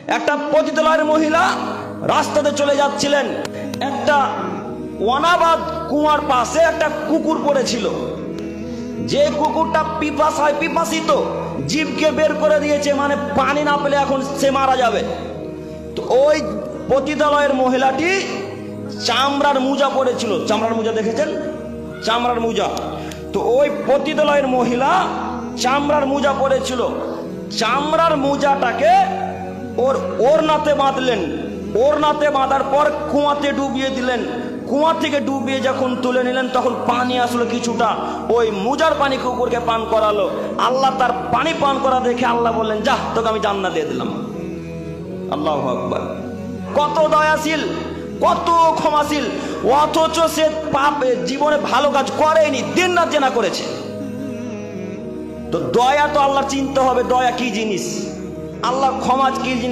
একটা পতিতালয়ের মহিলা রাস্তাতে চলে যাচ্ছিলেন, একটা অনাবাদ কুয়ার পাশে একটা কুকুর পড়েছিল। যে কুকুরটা পিপাসিত, জিভকে বের করে দিয়েছে, মানে পানি না পেলে এখন সে মারা যাবে। তো ওই পতিতালয়ের মহিলাটি চামড়ার মোজা পরেছিল। চামড়ার মোজা দেখেছেন? চামড়ার মোজা। তো ওই পতিতালয়ের মহিলা চামড়ার মোজা পরেছিল। চামড়ার মোজাটাকে ওড়নাতে বাঁধলেন। ওড়নাতে বাঁধার পর কুয়াতে ডুবিয়ে দিলেন। কুয়া থেকে ডুবিয়ে যখন তুলে নিলেন তখন পানি আসলো কিছুটা, ওই মোজার পানি কুকুরকে পান করালো। আল্লাহ তার পানি পান করা দেখে আল্লাহ বললেন, যা, তোকে আমি জান্নাত দিয়ে দিলাম। আল্লাহু আকবার। কত দয়াশীল, কত ক্ষমাশীল, অথচ সে পাপে জীবনে ভালো কাজ করেনি, দিন রাত জেনা করেছে। তো দয়া তো আল্লাহ চিনতে হবে, দয়া কি জিনিস, আল্লাহ ক্ষমা কি জিনিস।